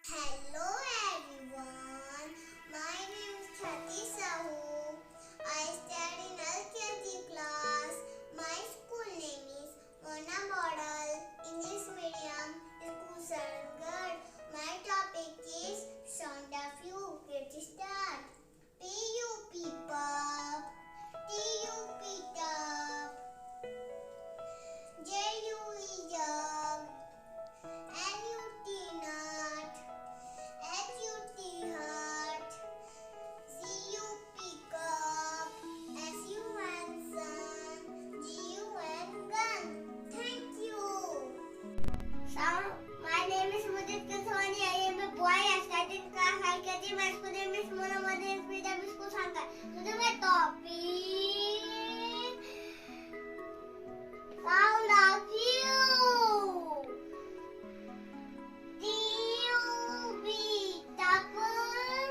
Hello everyone, my name is Khyati Sahu. I study in LKG class. My school name is Model English Medium School Sarangarh. My topic is Sound of You. Let's start. P-U-P pup, T-U-P top, J-U-E jug, N-U-T nut, H-U-T heart, C-U-P cup, S-U-N sun, G-U-N gun. Thank you. My name is Sarangarh. I am a boy. I study in class LKG. My school name is monaschool Sarangarh. Today my topic sound of you. D-U-B double,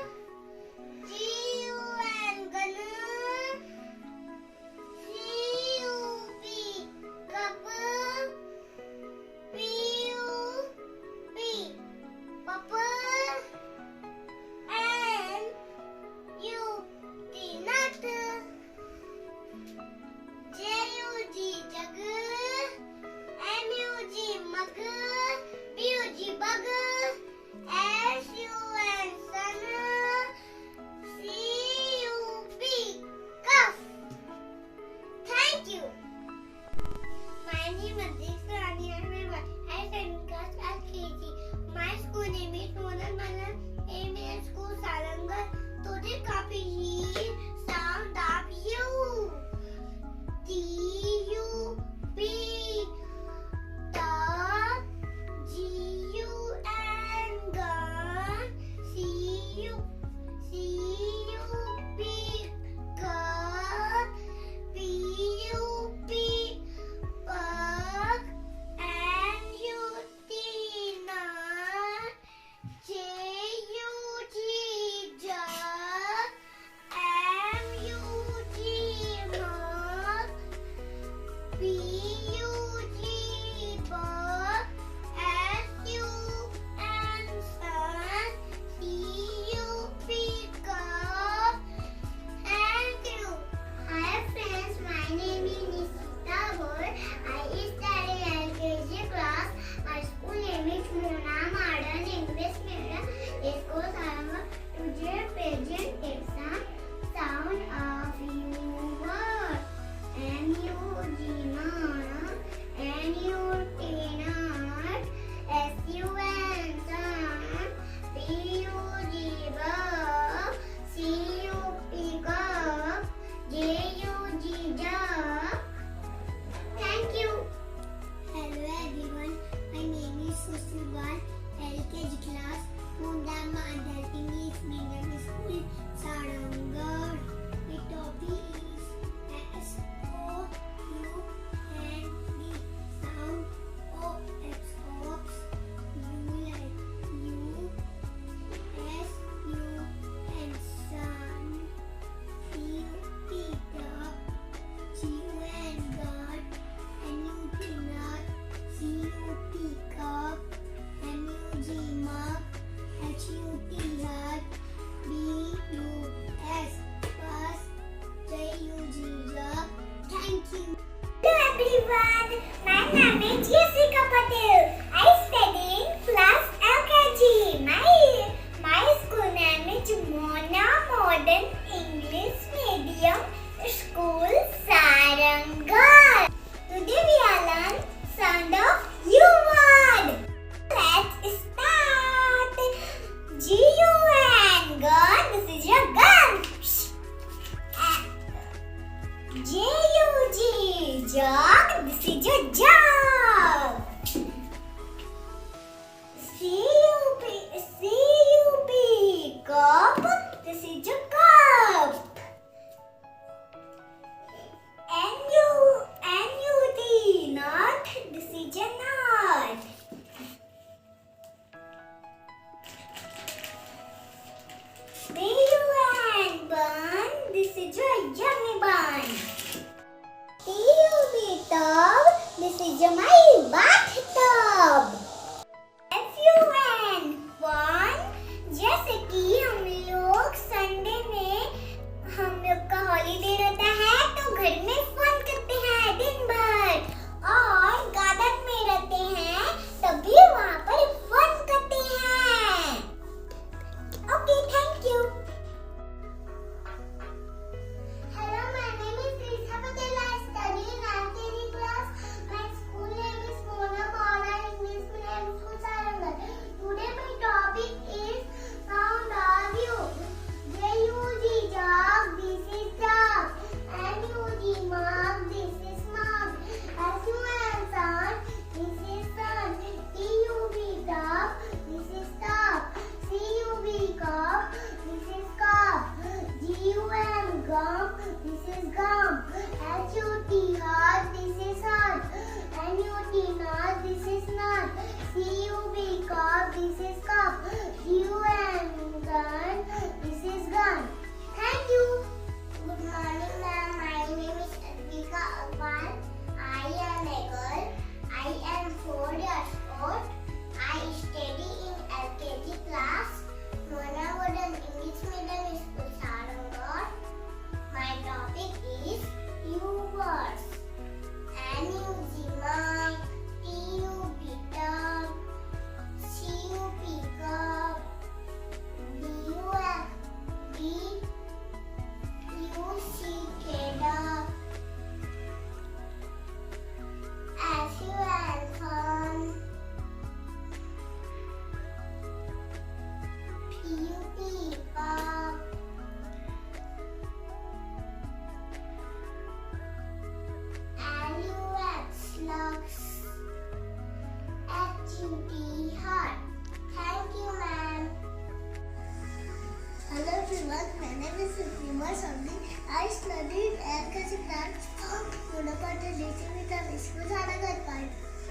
G-U-N gunner, C-U-P couple, P-U-P purple, and U-T nut, J-U-G jug, M-U-G mug, B-U-G bug, S-U-N sun, C-U-P cuff. Thank you. My name is Sarangarh. I study in class LKG. My school name is monaschool Sarangarh. Today topic is sound of you. T-U-P top, G-U-N gun, C-U-P cup, P-U-P pug, N-U-T nut, J-U-G jug, M-U-G mug, B-U-G bug, S-U-N sun, C-U-P cup. Thank you. Hi friends, my name is Nisita Bhor. I study LKG class. My school name is Model English Medium School Sarangarh. Today present exam sound of you word. M-U-G nut, N-U-T nut, S-U-N sun, B-U-G bug, C-U-P cup, J-U-G jug. Thank you. Hello everyone, my name is Sushil, LKG class, Model English Medium School Sarangarh. My topic is S-O-U-N-D sound, O-X ox, U-S-U-N sun, C-U-P duck, G-U-N gun, N-U-T nut, C-U-P cup, M-U-G mug, H-U-T hut, B-U-S bus, J-U-G jug. Thank you. Hello everyone, my name is Jessica Patel. I study in class LKG. My school name is Modern English Medium School Sarangarh. Today we are learn sound of you word. Let's start. G-U-N gun. This is your gun. J-U-G jug. This is your jug. C-U-P cup. This is your cup. N-U-T nut. This is your nut. B-U-N bun. This is your yummy bun. T-U-B tub. This is your my bathtub. F-U-N fun.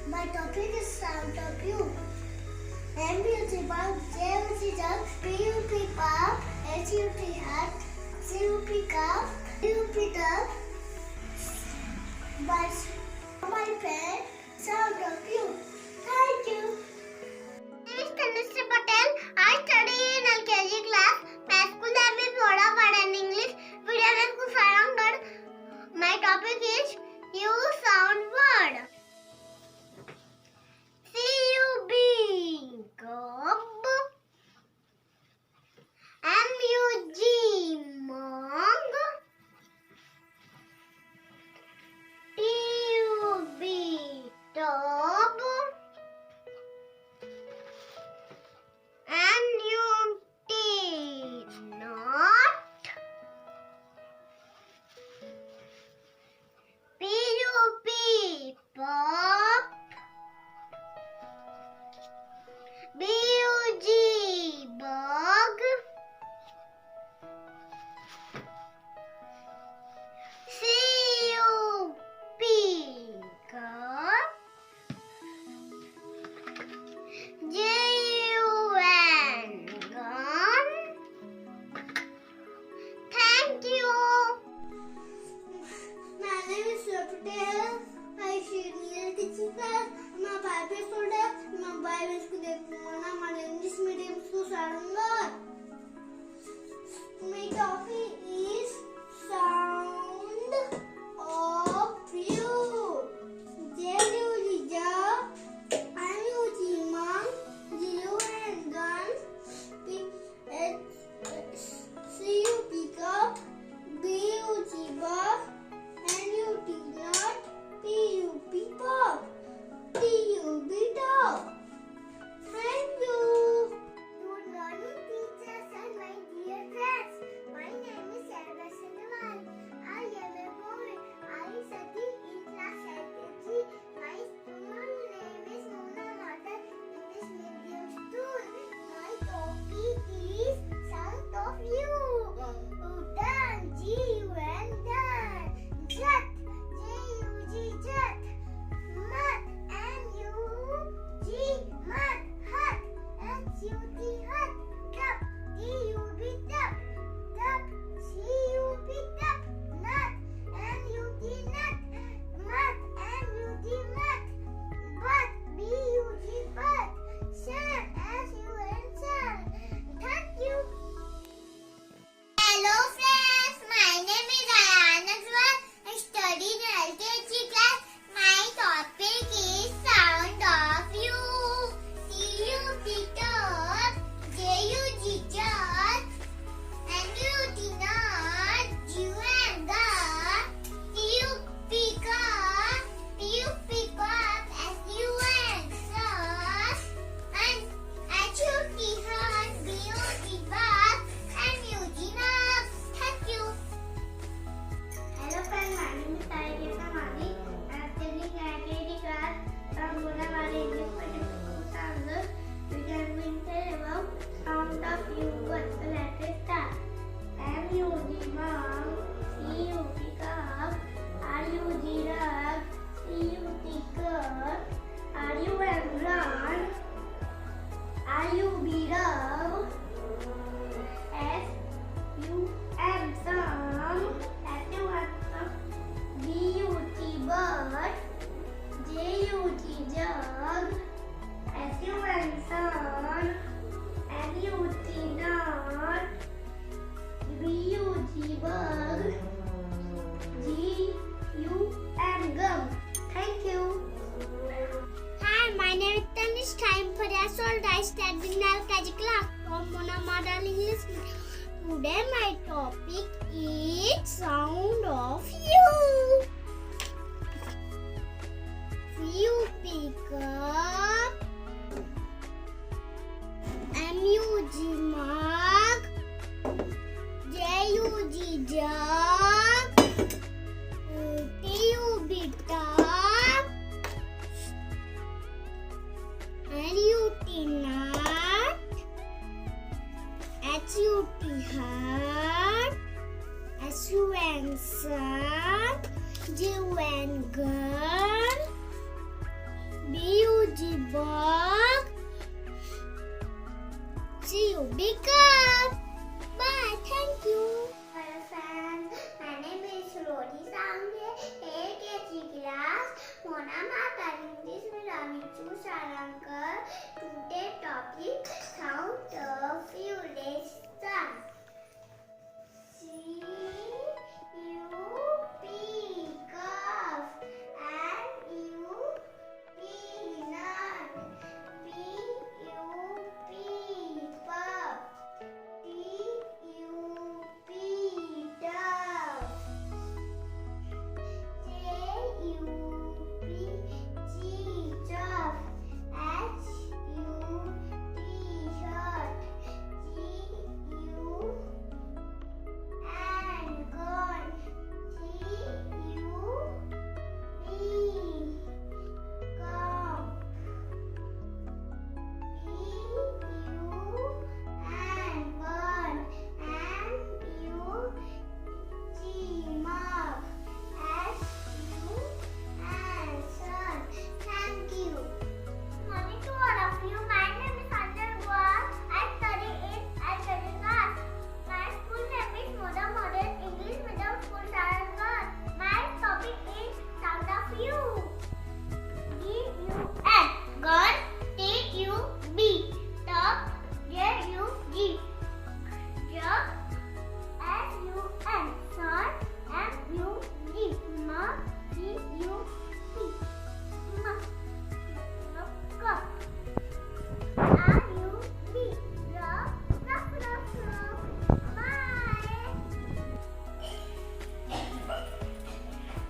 My topic is sound of you. M-U-T-Bug, J-U-T-Jug, P-U-P-Pop, H-U-T-Hat, C-U-P-Cup, U-P-Duck, my pen, sound of you. Thank you. My name is Tanushree Patel. I study in LKG class. मैं school में भी थोड़ा पढ़ा in English. विद्यालय school Sarangarh. My topic is you sound word. C-U-B, cub. M-U-G, mug. T-U-B, tub. N-U-T, not. P-U-P, pop. B-U-G, bug. C-U-P, cup. J-U-N, gun. Thank you. My name is Patel. I should need a teaching class. My Bible student. My Bible school. My English medium school. Sarangarh. My topic is sound of you. J-U-G-Ja, M-U-G-Mom, G-U-N gun, C-U-P-Cup, B-U-G-Bug, N-U-T-Nut, P-U-P-Pop, T-U-B-Dog. Thank you. Good morning, teachers and my dear friends. My name is Sarangarh. I am a boy. I study in class LKG. My school name is English Medium School. My topic is sound of you. Udan, G-U-N, dan. Jat, J-U-G, jat. Mat, M-U-G, mat. Hat, H-U-T, hat. Cup, D-U-B, cup. Cup, C-U-P, cup. Nut, N-U-T, nut. Mat, N-U-T, mat. Bud, B-U-G, bud. Sun, S-U-N, sun. Thank you. Hello friends, my name is Sarangarh. I study in LKG class. My topic is sound of you. C-U-P, cup. J-U-G, jug. N-U-T, nut. G-U-N, gun. C-U-P, cup. P-U-P, cup. S-U-N, sun. And H-U-T, hat. B-U-T, bug. M-U-G, nut. Thank you. Hello friends, my name is Sarangarh. I am studying LKG class from Monaschool English medium school, Sarangarh. We can say about sound of you. What's the letter start? M-U-G, mom. C-U-P, cup. R-U-G, rug. C-U-T, cup. R-U-N, run. R-U-B, rug. S-U-M, sum. S-U-M, sum. B-U-T, bird. J-U-T, jug. S-U-N, sun. N-U-T, nut. B-U-G, bug. G-U-N, gum. Thank you. Hi, my name is Tanushree. Time for years old. I study in LKG class from Monaschool English. Today my topic is sound of you. C-U-P, cup. M-U-G, mug. J-U-G, jug. T-U-B, top. N-U-T, nut. H-U-T, hat. S-U-N, sun. G-U-N, gun. walk. See you become. Bye. Thank you. Hello friends. My name is Sarangarh. LKG class. Monaschool English medium school Sarangarh. Today's topic: sound of village song.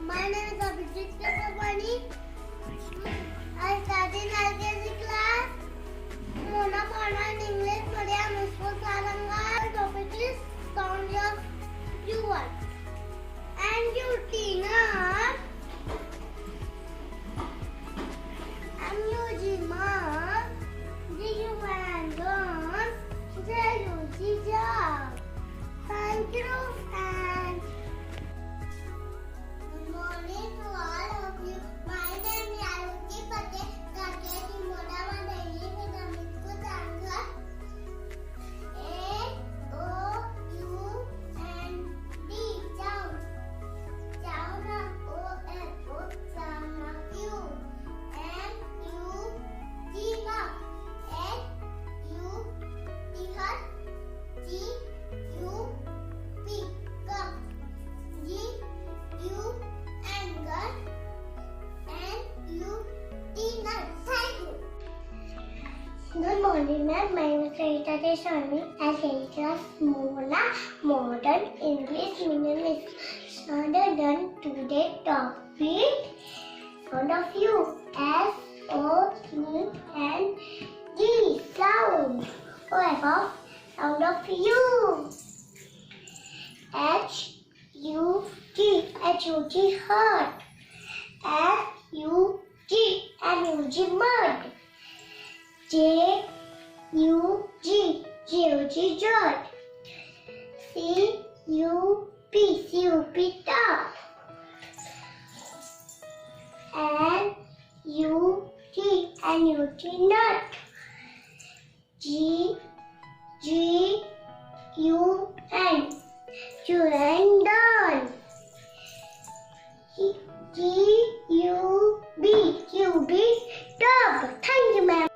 My name is I study in LKG class. Monaschool English medium school Sarangarh. The topic is sound of viewer. And you Tina. I'm Yujima. You and Gon. Thank you and good morning to all of you. My name is Aruti Patel. LKG Monaschool English medium school Sarangarh. A O U N D sound. Sound of O N O sound of you. M U G mouth. S U T heart. G U P cup. G U anger. N U T nut. Thank you. Good morning, ma'am. My name is Rita Swami. As class Mona Modern English medium standard done today topic sound of you. S O U N D sound. O F sound of you. H U G heart. F U G mud. J U G jug. C U P top. N U T nut. G U N Done. G U B dog. Thank you, ma'am.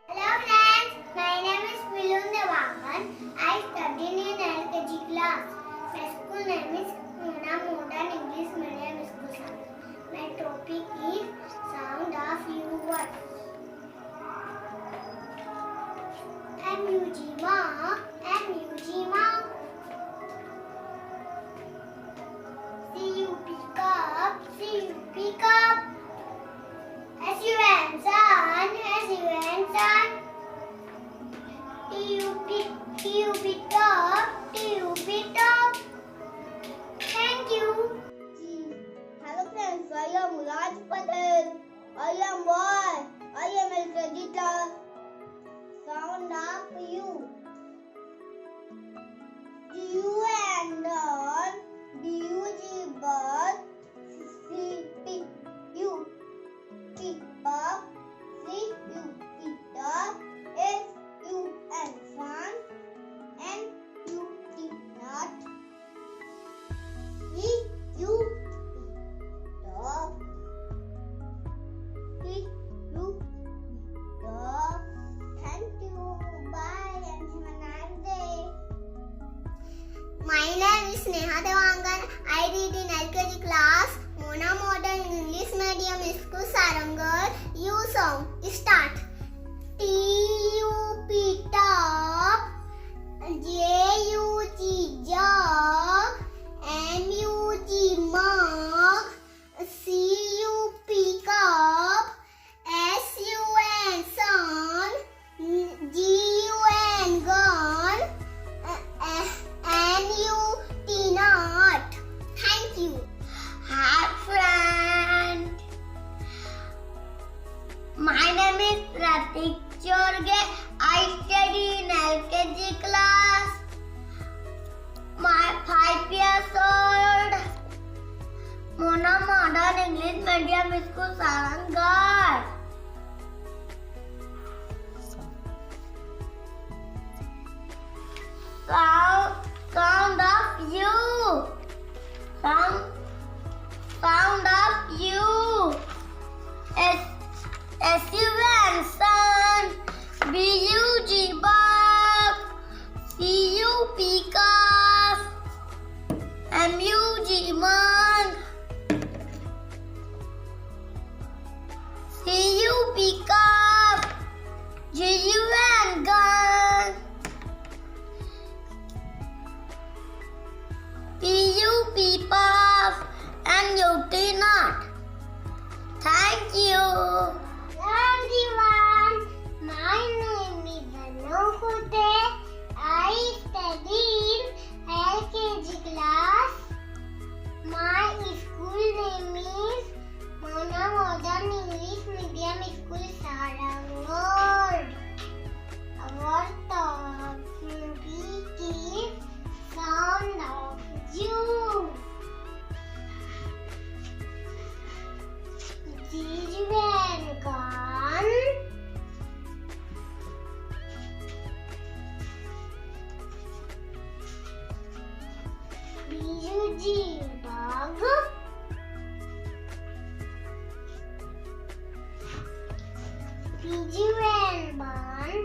Hello friends, my name is Vilundevangan. I study in LKG class. My school name is Modern English Medium School. My topic is sound of you word. M-U-G-Ma. C-U-P cup. S-U-N sun. T-U-P top. Thank you. Hello friends, I am Raj Patel. I am boy. I am LKG class. Sound of you. I read in LKG class, Mona Modern English Medium School, Sarangarh. You song start. T-U-P top, J-U-G jog, M-U-G mug, C-U-P cup, S-U-N son, G-U-N gun, N-U-T not. Thank you. Hi friend. My name is Pratik Chorge. I study in LKG class. My 5 years old. Mona Modern English Medium School, Sarangarh. Sound of you. Sound of you. S-U-N son. B-U-G bug. C-U-P calf. M-U-G mug. C-U-P calf. G-U-N gun. P-U-P puff. N-U-T not. Thank you. Everyone, my name is Anukute. I study in LKG class. My school name is Mona Modern English Medium School, Sarangarh. Our topic is sound of you. G-U-N gun. B-U-G bug. B-U-N bun.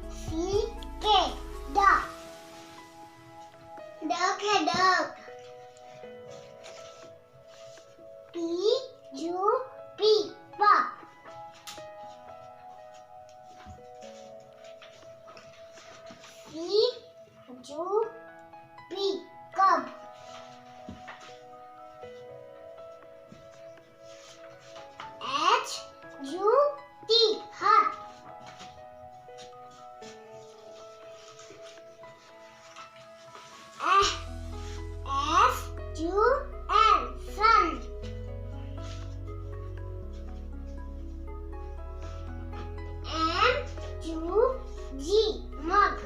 T-U-C-K duck. Duck है duck. P-U-P pup. C-U-P cub. H-U-T hut. S-U-N sun. M-U-G mug.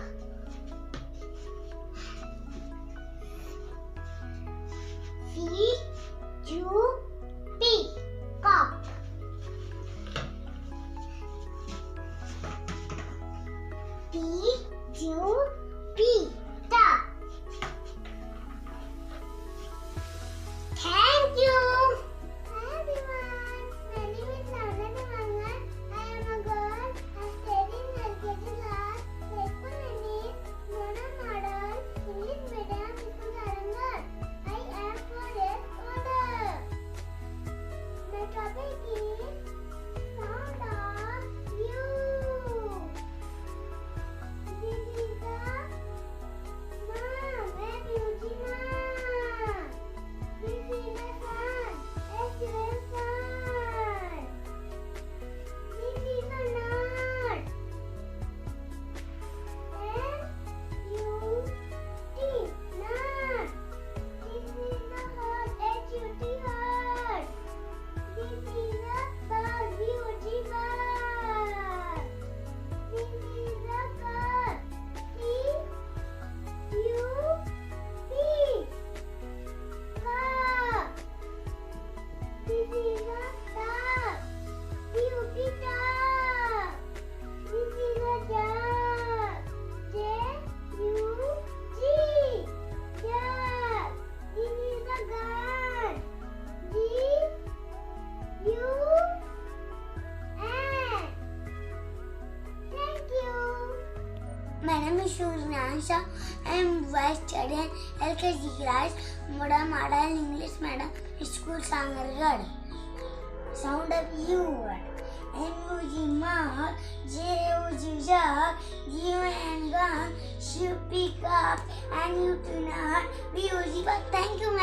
C-U-P cup. T-U-P tap. Ansha. I am vice studying LKG class, Model English Medium School, Sarangarh. Sound of U word. M-U-G mug, J-U-G jug, G-U-N gun, Sh pick up, and U to nut, B-U-G bug. Thank you, ma'am.